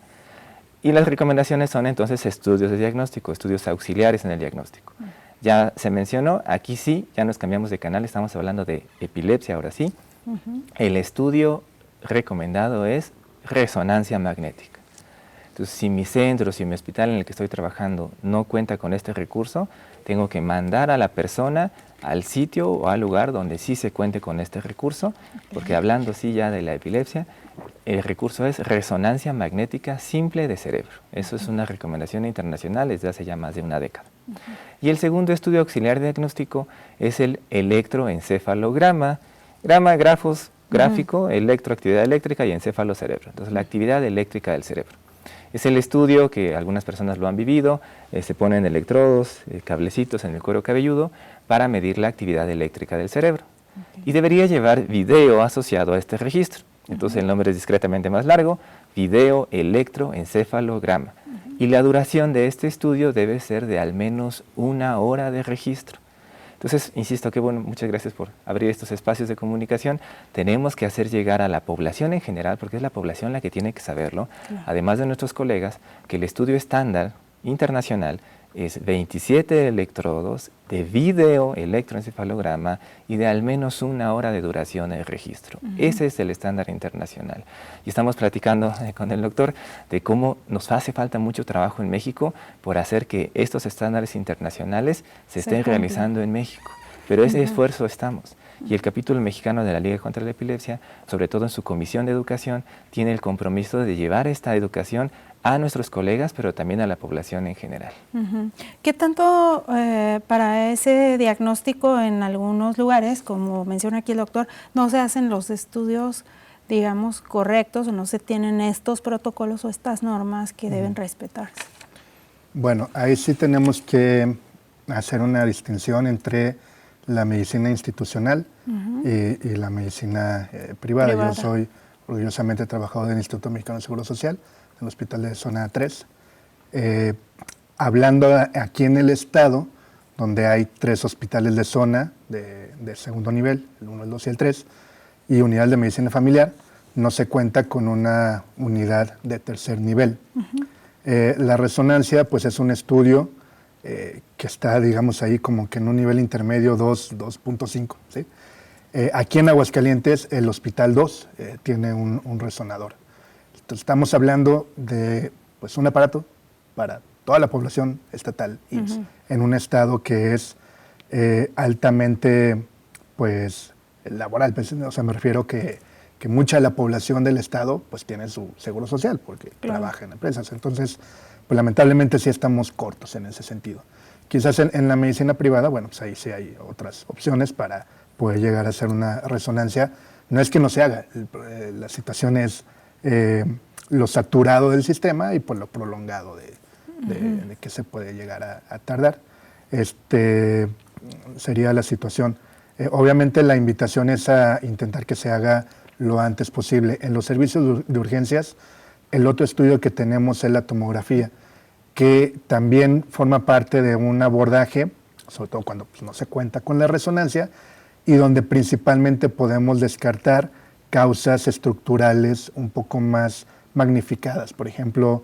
Y las recomendaciones son entonces estudios de diagnóstico, estudios auxiliares en el diagnóstico. Ya se mencionó, aquí sí, ya nos cambiamos de canal, estamos hablando de epilepsia ahora sí. El estudio recomendado es resonancia magnética. Entonces, si mi centro, si mi hospital en el que estoy trabajando no cuenta con este recurso, tengo que mandar a la persona al sitio o al lugar donde sí se cuente con este recurso, porque hablando sí ya de la epilepsia, el recurso es resonancia magnética simple de cerebro. Eso es una recomendación internacional desde hace ya más de una década. Y el segundo estudio auxiliar diagnóstico es el electroencefalograma, grafos, gráfico, electroactividad eléctrica y encéfalo-cerebro. Entonces, la actividad eléctrica del cerebro. Es el estudio que algunas personas lo han vivido, se ponen electrodos, cablecitos en el cuero cabelludo para medir la actividad eléctrica del cerebro. Y debería llevar video asociado a este registro. Entonces el nombre es discretamente más largo, video electroencefalograma. Y la duración de este estudio debe ser de al menos 1 hora de registro. Entonces, insisto, que bueno, muchas gracias por abrir estos espacios de comunicación. Tenemos que hacer llegar a la población en general, porque es la población la que tiene que saberlo, además de nuestros colegas, que el estudio estándar internacional es 27 electrodos de video electroencefalograma y de al menos 1 hora de duración de registro. Ese es el estándar internacional. Y estamos platicando con el doctor de cómo nos hace falta mucho trabajo en México por hacer que estos estándares internacionales se estén realizando en México. Pero ese esfuerzo estamos. Y el capítulo mexicano de la Liga contra la Epilepsia, sobre todo en su comisión de educación, tiene el compromiso de llevar esta educación a nuestros colegas, pero también a la población en general. ¿Qué tanto para ese diagnóstico en algunos lugares, como menciona aquí el doctor, no se hacen los estudios, digamos, correctos o no se tienen estos protocolos o estas normas que deben respetarse? Bueno, ahí sí tenemos que hacer una distinción entre la medicina institucional y la medicina privada. Yo soy orgullosamente trabajador del Instituto Mexicano de Seguro Social, en el Hospital de Zona 3. Hablando aquí en el estado, donde hay 3 hospitales de zona de segundo nivel, el 1, el 2 y el 3, y unidad de medicina familiar, no se cuenta con una unidad de tercer nivel. La resonancia pues es un estudio que está, digamos, ahí como que en un nivel intermedio 2.5. ¿Sí? Aquí en Aguascalientes el Hospital 2 tiene un resonador. Entonces estamos hablando de pues, un aparato para toda la población estatal en un estado que es altamente pues, laboral. Pues, o sea, me refiero que mucha de la población del estado pues, tiene su seguro social porque trabaja en empresas. Entonces, pues, lamentablemente sí estamos cortos en ese sentido. Quizás en la medicina privada, bueno, pues ahí sí hay otras opciones para poder llegar a hacer una resonancia. No es que no se haga, la situación es lo saturado del sistema y por lo prolongado de que se puede llegar a tardar. Sería la situación. Obviamente la invitación es a intentar que se haga lo antes posible. En los servicios de urgencias, el otro estudio que tenemos es la tomografía, que también forma parte de un abordaje, sobre todo cuando pues, no se cuenta con la resonancia, y donde principalmente podemos descartar causas estructurales un poco más magnificadas. Por ejemplo,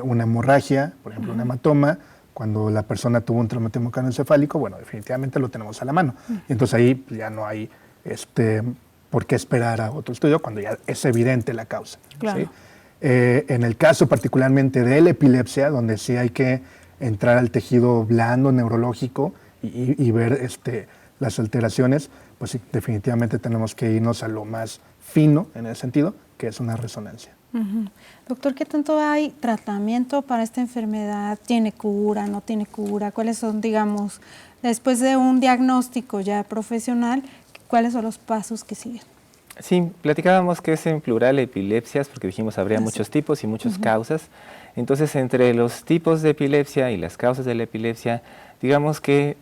una hemorragia, por ejemplo, un hematoma, cuando la persona tuvo un traumatismo craneoencefálico, bueno, definitivamente lo tenemos a la mano. Y entonces ahí ya no hay por qué esperar a otro estudio cuando ya es evidente la causa. Claro. ¿Sí? En el caso particularmente de la epilepsia, donde sí hay que entrar al tejido blando neurológico y ver las alteraciones, pues sí, definitivamente tenemos que irnos a lo más fino en ese sentido, que es una resonancia. Doctor, ¿qué tanto hay tratamiento para esta enfermedad? ¿Tiene cura, no tiene cura? ¿Cuáles son, digamos, después de un diagnóstico ya profesional, cuáles son los pasos que siguen? Sí, platicábamos que es en plural epilepsias, porque dijimos habría muchos tipos y muchas causas. Entonces, entre los tipos de epilepsia y las causas de la epilepsia, digamos que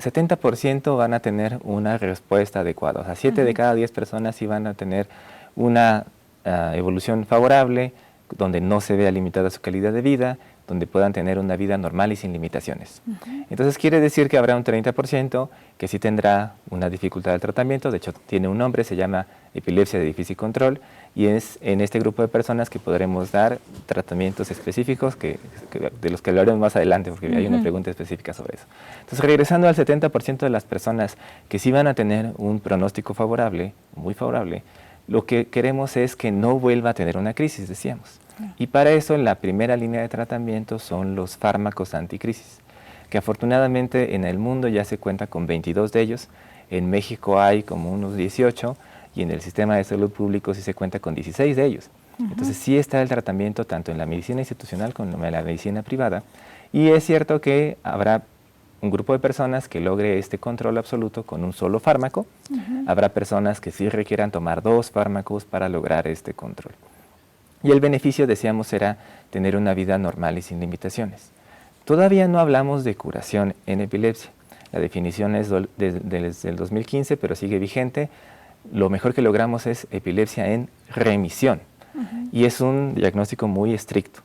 70% van a tener una respuesta adecuada. O sea, 7 de cada 10 personas sí van a tener una evolución favorable, donde no se vea limitada su calidad de vida, donde puedan tener una vida normal y sin limitaciones. Entonces quiere decir que habrá un 30% que sí tendrá una dificultad del tratamiento, de hecho tiene un nombre, se llama epilepsia de difícil control, y es en este grupo de personas que podremos dar tratamientos específicos de los que hablaremos más adelante, porque hay una pregunta específica sobre eso. Entonces, regresando al 70% de las personas que sí van a tener un pronóstico favorable, muy favorable, lo que queremos es que no vuelva a tener una crisis, decíamos. Y para eso la primera línea de tratamiento son los fármacos anticrisis, que afortunadamente en el mundo ya se cuenta con 22 de ellos. En México hay como unos 18 y en el sistema de salud público sí se cuenta con 16 de ellos. Entonces sí está el tratamiento tanto en la medicina institucional como en la medicina privada, y es cierto que habrá un grupo de personas que logre este control absoluto con un solo fármaco. Habrá personas que sí requieran tomar 2 fármacos para lograr este control. Y el beneficio, decíamos, será tener una vida normal y sin limitaciones. Todavía no hablamos de curación en epilepsia. La definición es desde el 2015, pero sigue vigente. Lo mejor que logramos es epilepsia en remisión. Y es un diagnóstico muy estricto.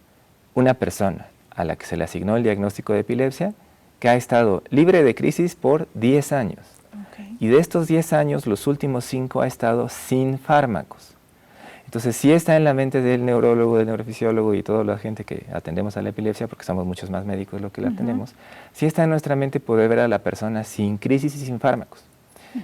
Una persona a la que se le asignó el diagnóstico de epilepsia, que ha estado libre de crisis por 10 años. Y de estos 10 años, los últimos 5 ha estado sin fármacos. Entonces, sí está en la mente del neurólogo, del neurofisiólogo y toda la gente que atendemos a la epilepsia, porque somos muchos más médicos lo que la atendemos, sí está en nuestra mente poder ver a la persona sin crisis y sin fármacos.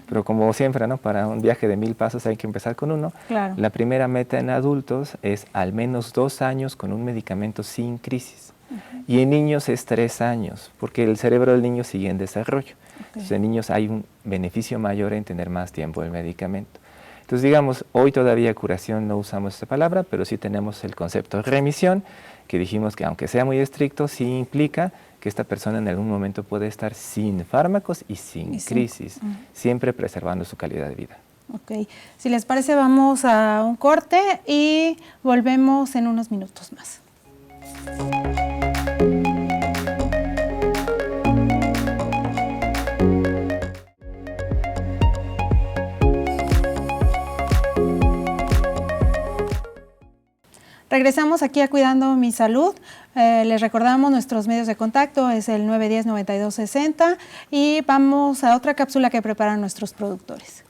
Pero como siempre, ¿no? Para un viaje de 1000 pasos hay que empezar con uno. Claro. La primera meta en adultos es al menos 2 años con un medicamento sin crisis. Y en niños es 3 años, porque el cerebro del niño sigue en desarrollo. Entonces, en niños hay un beneficio mayor en tener más tiempo el medicamento. Entonces, digamos, hoy todavía curación no usamos esta palabra, pero sí tenemos el concepto de remisión, que dijimos que aunque sea muy estricto, sí implica que esta persona en algún momento puede estar sin fármacos y sin crisis, siempre preservando su calidad de vida. Ok, si les parece vamos a un corte y volvemos en unos minutos más. Regresamos aquí a Cuidando Mi Salud. Les recordamos nuestros medios de contacto, es el 910-9260 y vamos a otra cápsula que preparan nuestros productores.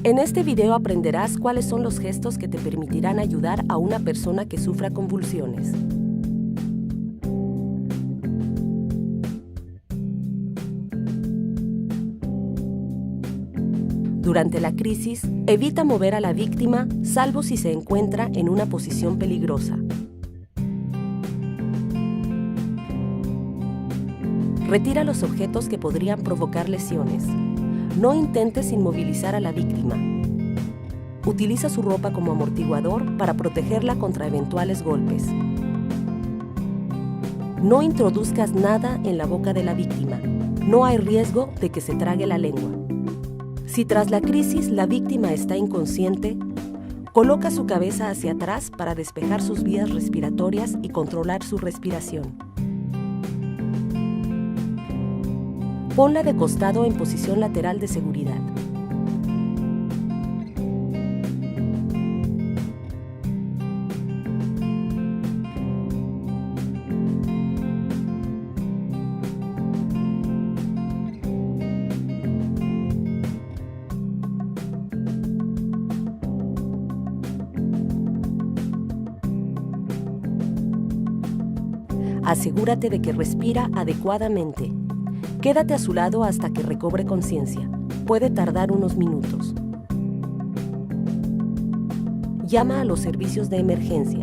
En este video aprenderás cuáles son los gestos que te permitirán ayudar a una persona que sufra convulsiones. Durante la crisis, evita mover a la víctima, salvo si se encuentra en una posición peligrosa. Retira los objetos que podrían provocar lesiones. No intentes inmovilizar a la víctima. Utiliza su ropa como amortiguador para protegerla contra eventuales golpes. No introduzcas nada en la boca de la víctima. No hay riesgo de que se trague la lengua. Si tras la crisis la víctima está inconsciente, coloca su cabeza hacia atrás para despejar sus vías respiratorias y controlar su respiración. Ponla de costado en posición lateral de seguridad. Asegúrate de que respira adecuadamente. Quédate a su lado hasta que recobre conciencia. Puede tardar unos minutos. Llama a los servicios de emergencia.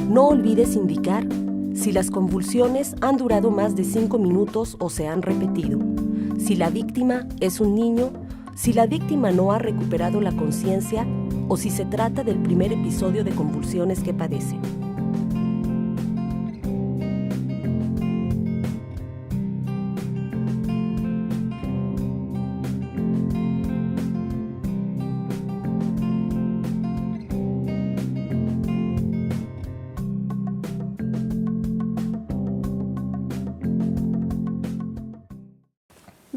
No olvides indicar si las convulsiones han durado más de 5 minutos o se han repetido, si la víctima es un niño, si la víctima no ha recuperado la conciencia o si se trata del primer episodio de convulsiones que padece.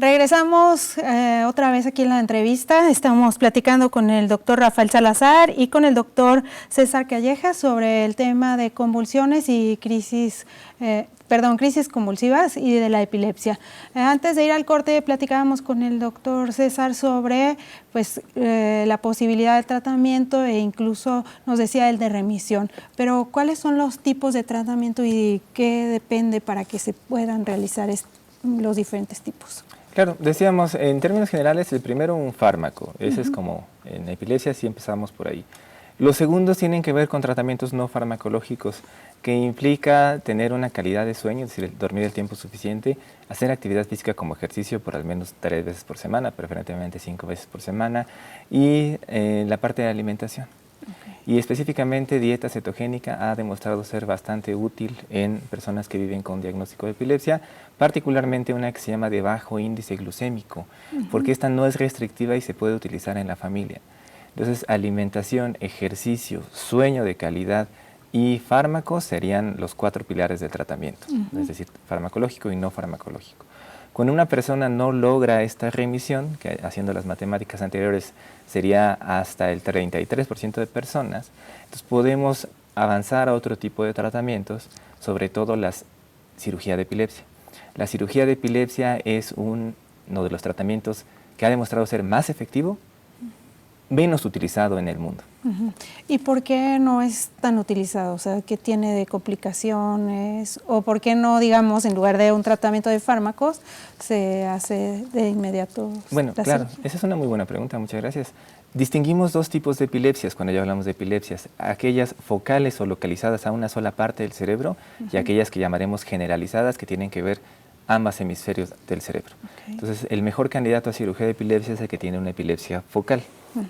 Regresamos otra vez aquí en la entrevista. Estamos platicando con el doctor Rafael Salazar y con el doctor César Calleja sobre el tema de convulsiones y crisis convulsivas y de la epilepsia. Antes de ir al corte, platicábamos con el doctor César sobre la posibilidad de tratamiento e incluso nos decía el de remisión. Pero, ¿cuáles son los tipos de tratamiento y qué depende para que se puedan realizar los diferentes tipos? Claro, decíamos, en términos generales, el primero un fármaco. Ese es como en epilepsia, sí empezamos por ahí. Los segundos tienen que ver con tratamientos no farmacológicos, que implica tener una calidad de sueño, es decir, dormir el tiempo suficiente, hacer actividad física como ejercicio por al menos 3 veces por semana, preferentemente 5 veces por semana, y la parte de alimentación. Y específicamente dieta cetogénica ha demostrado ser bastante útil en personas que viven con diagnóstico de epilepsia, particularmente una que se llama de bajo índice glucémico, porque esta no es restrictiva y se puede utilizar en la familia. Entonces, alimentación, ejercicio, sueño de calidad y fármacos serían los 4 pilares del tratamiento, es decir, farmacológico y no farmacológico. Cuando una persona no logra esta remisión, que haciendo las matemáticas anteriores sería hasta el 33% de personas, entonces podemos avanzar a otro tipo de tratamientos, sobre todo la cirugía de epilepsia. La cirugía de epilepsia es uno de los tratamientos que ha demostrado ser más efectivo, menos utilizado en el mundo. ¿Y por qué no es tan utilizado? O sea, ¿qué tiene de complicaciones? ¿O por qué no, digamos, en lugar de un tratamiento de fármacos, se hace de inmediato? Bueno, claro, esa es una muy buena pregunta, muchas gracias. Distinguimos 2 tipos de epilepsias cuando ya hablamos de epilepsias, aquellas focales o localizadas a una sola parte del cerebro y aquellas que llamaremos generalizadas, que tienen que ver ambos hemisferios del cerebro. Entonces, el mejor candidato a cirugía de epilepsia es el que tiene una epilepsia focal,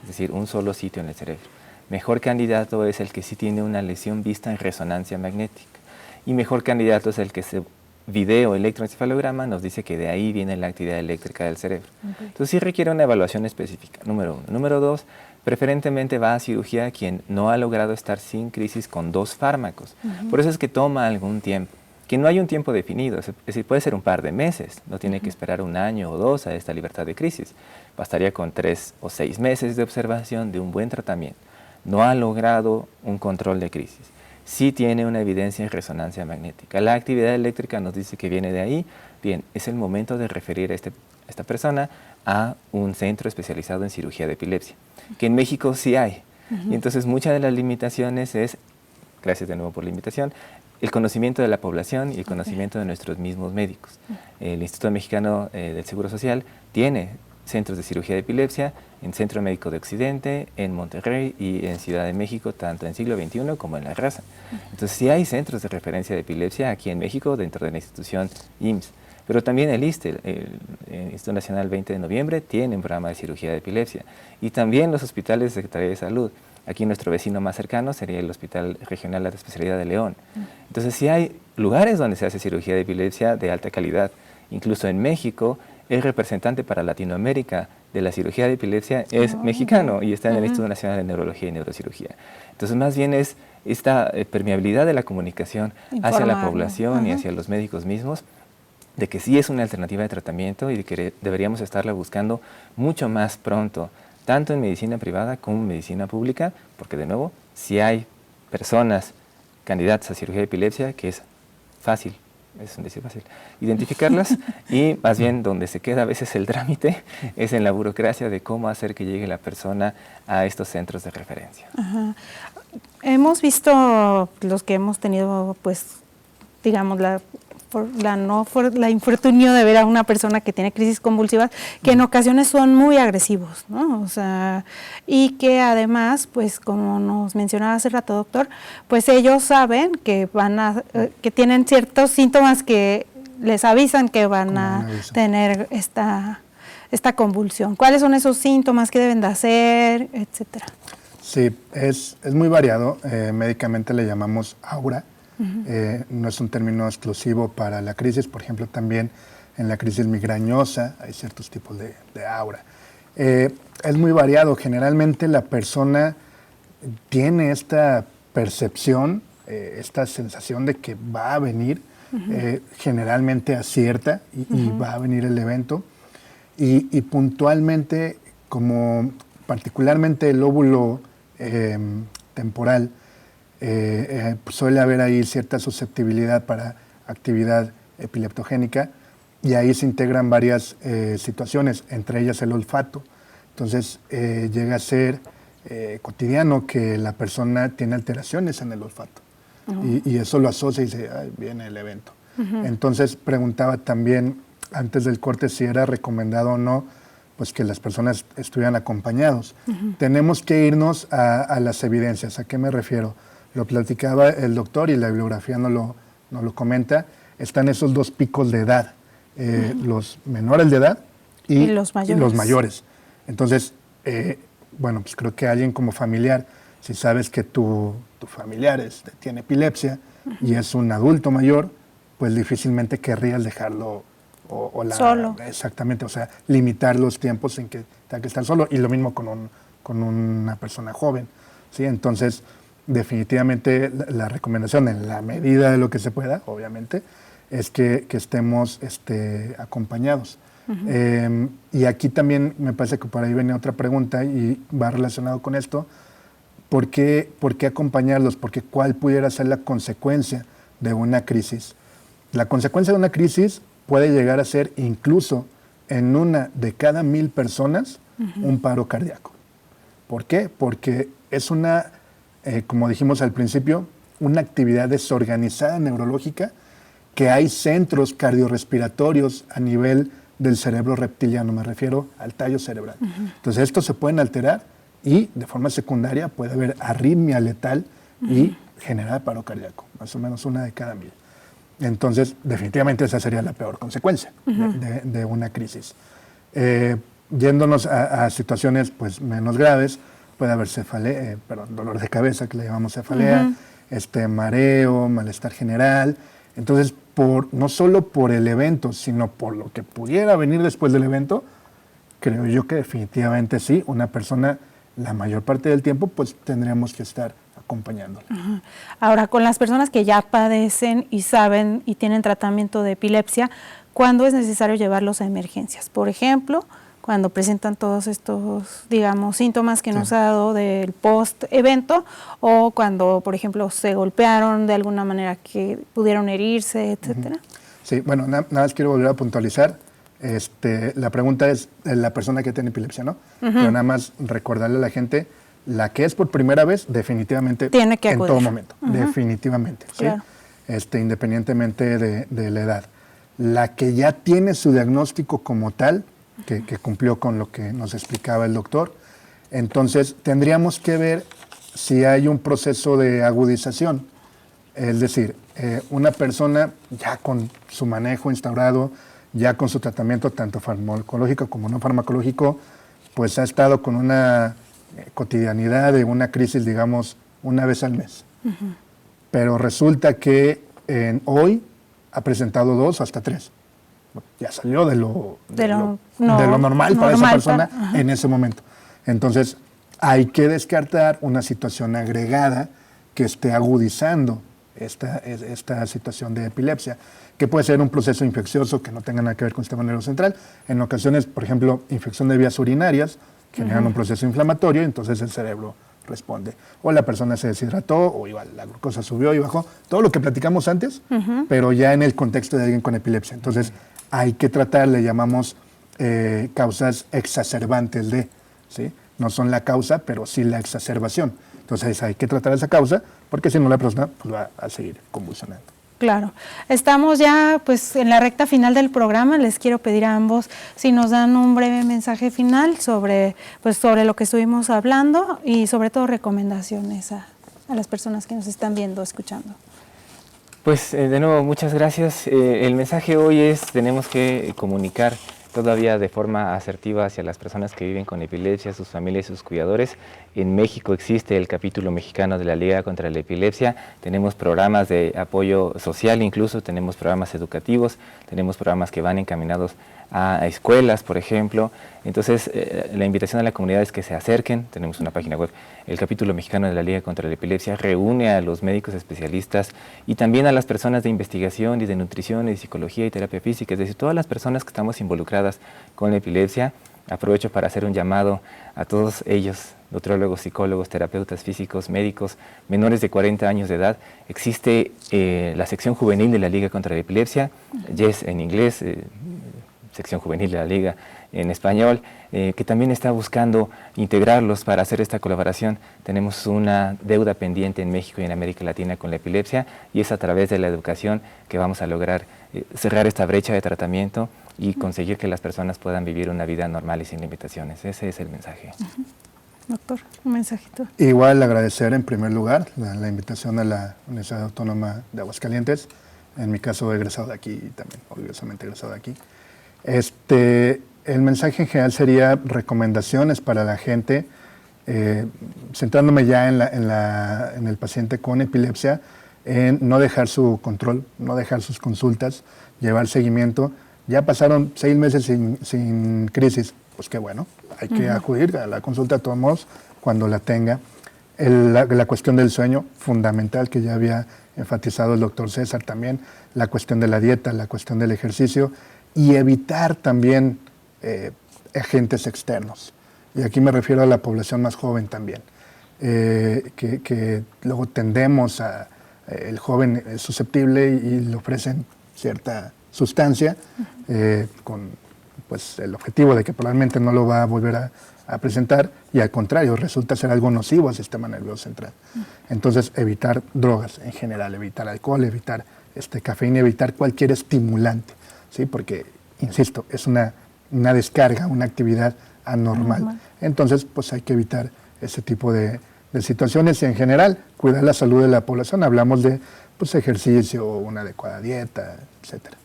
es decir, un solo sitio en el cerebro. Mejor candidato es el que sí tiene una lesión vista en resonancia magnética. Y mejor candidato es el que ese video electroencefalograma nos dice que de ahí viene la actividad eléctrica del cerebro. Entonces sí requiere una evaluación específica, número 1. Número 2, preferentemente va a cirugía quien no ha logrado estar sin crisis con 2 fármacos. Por eso es que toma algún tiempo. Que no hay un tiempo definido, es decir, puede ser un par de meses, no tiene que esperar 1 año o 2 a esta libertad de crisis. Bastaría con 3 o 6 meses de observación de un buen tratamiento. No ha logrado un control de crisis. Sí tiene una evidencia en resonancia magnética. La actividad eléctrica nos dice que viene de ahí. Bien, es el momento de referir a esta persona a un centro especializado en cirugía de epilepsia, que en México sí hay. Y entonces muchas de las limitaciones es, gracias de nuevo por la invitación, el conocimiento de la población y el conocimiento de nuestros mismos médicos. El Instituto Mexicano del Seguro Social tiene centros de cirugía de epilepsia en Centro Médico de Occidente, en Monterrey y en Ciudad de México, tanto en siglo XXI como en La Raza. Entonces sí hay centros de referencia de epilepsia aquí en México dentro de la institución IMSS, pero también el ISSSTE, el Instituto Nacional 20 de Noviembre, tiene un programa de cirugía de epilepsia y también los hospitales de Secretaría de Salud. Aquí nuestro vecino más cercano sería el Hospital Regional de Especialidad de León. Entonces sí hay lugares donde se hace cirugía de epilepsia de alta calidad. Incluso en México, el representante para Latinoamérica de la cirugía de epilepsia es mexicano y está en el Instituto Nacional de Neurología y Neurocirugía. Entonces más bien es esta permeabilidad de la comunicación hacia la población y hacia los médicos mismos, de que sí es una alternativa de tratamiento y de que deberíamos estarla buscando mucho más pronto, tanto en medicina privada como en medicina pública, porque de nuevo, si hay personas candidatas a cirugía de epilepsia, que es fácil, es un decir fácil, identificarlas y más bien donde se queda a veces el trámite es en la burocracia de cómo hacer que llegue la persona a estos centros de referencia. Hemos visto los que hemos tenido, pues, digamos, la infortunio de ver a una persona que tiene crisis convulsivas, que en ocasiones son muy agresivos, ¿no? O sea, y que además, pues como nos mencionaba hace rato, doctor, pues ellos saben que que tienen ciertos síntomas que les avisan que van a tener esta convulsión. ¿Cuáles son esos síntomas? ¿Qué deben de hacer? Etcétera. Sí, es muy variado. Médicamente le llamamos aura. No es un término exclusivo para la crisis, por ejemplo, también en la crisis migrañosa hay ciertos tipos de aura. Es muy variado, generalmente la persona tiene esta percepción, esta sensación de que va a venir, generalmente acierta y va a venir el evento. y puntualmente, como particularmente el lóbulo temporal, suele haber ahí cierta susceptibilidad para actividad epileptogénica, y ahí se integran varias situaciones, entre ellas el olfato. Entonces llega a ser cotidiano que la persona tiene alteraciones en el olfato, y eso lo asocia y dice, ay, viene el evento. Entonces preguntaba también antes del corte si era recomendado o no pues que las personas estuvieran acompañados. Tenemos que irnos a las evidencias. ¿A qué me refiero? Lo platicaba el doctor y la bibliografía nos lo comenta. Están esos dos picos de edad, los menores de edad y los mayores. Entonces, bueno, pues creo que alguien como familiar, si sabes que tu familiar tiene epilepsia y es un adulto mayor, pues difícilmente querrías dejarlo solo. Exactamente, o sea, limitar los tiempos en que tenga que estar solo, y lo mismo con una persona joven, ¿sí? Entonces, definitivamente la recomendación, en la medida de lo que se pueda, obviamente, es que estemos acompañados. Y aquí también me parece que por ahí viene otra pregunta y va relacionado con esto. ¿Por qué acompañarlos? Porque ¿cuál pudiera ser la consecuencia de una crisis? La consecuencia de una crisis puede llegar a ser incluso en una de cada 1000 personas un paro cardíaco. ¿Por qué? Porque es una, como dijimos al principio, una actividad desorganizada neurológica, que hay centros cardiorrespiratorios a nivel del cerebro reptiliano, me refiero al tallo cerebral. Entonces estos se pueden alterar y de forma secundaria puede haber arritmia letal y generar paro cardíaco, más o menos una de cada 1000. Entonces, definitivamente esa sería la peor consecuencia de una crisis. Yéndonos a situaciones pues, menos graves, puede haber dolor de cabeza, que le llamamos cefalea, mareo, malestar general. Entonces, no solo por el evento, sino por lo que pudiera venir después del evento, creo yo que definitivamente sí, una persona, la mayor parte del tiempo, pues tendríamos que estar acompañándola. Ahora, con las personas que ya padecen y saben y tienen tratamiento de epilepsia, ¿cuándo es necesario llevarlos a emergencias? Por ejemplo, cuando presentan todos estos, digamos, síntomas que nos ha dado del post-evento, o cuando, por ejemplo, se golpearon de alguna manera que pudieron herirse, etcétera. Sí, bueno, nada más quiero volver a puntualizar. La pregunta es de la persona que tiene epilepsia, ¿no? Pero nada más recordarle a la gente, la que es por primera vez, definitivamente tiene que acudir en todo momento, definitivamente, claro. ¿sí? Independientemente de la edad. La que ya tiene su diagnóstico como tal, que cumplió con lo que nos explicaba el doctor, entonces tendríamos que ver si hay un proceso de agudización, es decir, una persona ya con su manejo instaurado, ya con su tratamiento tanto farmacológico como no farmacológico, pues ha estado con una cotidianidad de una crisis, digamos, una vez al mes. Pero resulta que hoy ha presentado 2 o hasta 3. Ya salió de lo normal para esa persona en ese momento. Entonces, hay que descartar una situación agregada que esté agudizando esta situación de epilepsia, que puede ser un proceso infeccioso que no tenga nada que ver con el sistema nervioso central. En ocasiones, por ejemplo, infección de vías urinarias generan un proceso inflamatorio y entonces el cerebro responde. O la persona se deshidrató, o igual la glucosa subió y bajó. Todo lo que platicamos antes, pero ya en el contexto de alguien con epilepsia. Entonces, hay que tratar, le llamamos causas exacerbantes de, ¿sí? No son la causa, pero sí la exacerbación. Entonces, hay que tratar esa causa, porque si no la persona pues, va a seguir convulsionando. Claro. Estamos ya pues en la recta final del programa. Les quiero pedir a ambos si nos dan un breve mensaje final sobre lo que estuvimos hablando y sobre todo recomendaciones a las personas que nos están viendo, escuchando. Pues de nuevo, muchas gracias. El mensaje hoy es, tenemos que comunicar todavía de forma asertiva hacia las personas que viven con epilepsia, sus familias y sus cuidadores. En México existe el capítulo mexicano de la Liga contra la Epilepsia. Tenemos programas de apoyo social, incluso tenemos programas educativos, tenemos programas que van encaminados a escuelas, por ejemplo. Entonces, la invitación a la comunidad es que se acerquen. Tenemos una página web. El capítulo mexicano de la Liga contra la Epilepsia reúne a los médicos especialistas y también a las personas de investigación y de nutrición y de psicología y terapia física, es decir, todas las personas que estamos involucradas asociadas con la epilepsia. Aprovecho para hacer un llamado a todos ellos, nutrólogos, psicólogos, terapeutas físicos, médicos, menores de 40 años de edad. Existe la sección juvenil de la Liga contra la Epilepsia, YES en inglés, sección juvenil de la Liga en español, que también está buscando integrarlos para hacer esta colaboración. Tenemos una deuda pendiente en México y en América Latina con la epilepsia, y es a través de la educación que vamos a lograr cerrar esta brecha de tratamiento y conseguir que las personas puedan vivir una vida normal y sin limitaciones. Ese es el mensaje. Doctor, un mensajito. Igual agradecer en primer lugar la invitación a la Universidad Autónoma de Aguascalientes. En mi caso, egresado de aquí y también orgullosamente egresado de aquí. El mensaje en general sería recomendaciones para la gente, centrándome ya en el paciente con epilepsia, en no dejar su control, no dejar sus consultas, llevar seguimiento. Ya pasaron 6 meses sin crisis, pues qué bueno, hay que acudir a la consulta de todos modos cuando la tenga. La cuestión del sueño, fundamental, que ya había enfatizado el doctor César también, la cuestión de la dieta, la cuestión del ejercicio, y evitar también agentes externos. Y aquí me refiero a la población más joven también, que luego tendemos a... el joven es susceptible y le ofrecen cierta sustancia con pues, el objetivo de que probablemente no lo va a volver a presentar, y al contrario, resulta ser algo nocivo al sistema nervioso central. Entonces, evitar drogas en general, evitar alcohol, evitar cafeína, evitar cualquier estimulante, ¿sí? Porque, insisto, es una descarga, una actividad anormal. Entonces, pues hay que evitar ese tipo de situaciones, y en general cuidar la salud de la población. Hablamos de pues, ejercicio, una adecuada dieta, etcétera.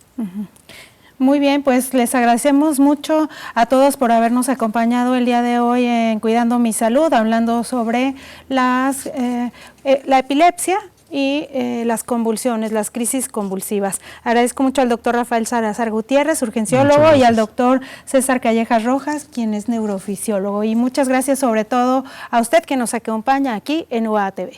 Muy bien, pues les agradecemos mucho a todos por habernos acompañado el día de hoy en Cuidando mi Salud, hablando sobre la epilepsia y las convulsiones, las crisis convulsivas. Agradezco mucho al doctor Rafael Salazar Gutiérrez, urgenciólogo, y al doctor César Callejas Rojas, quien es neurofisiólogo. Y muchas gracias sobre todo a usted que nos acompaña aquí en UAA TV.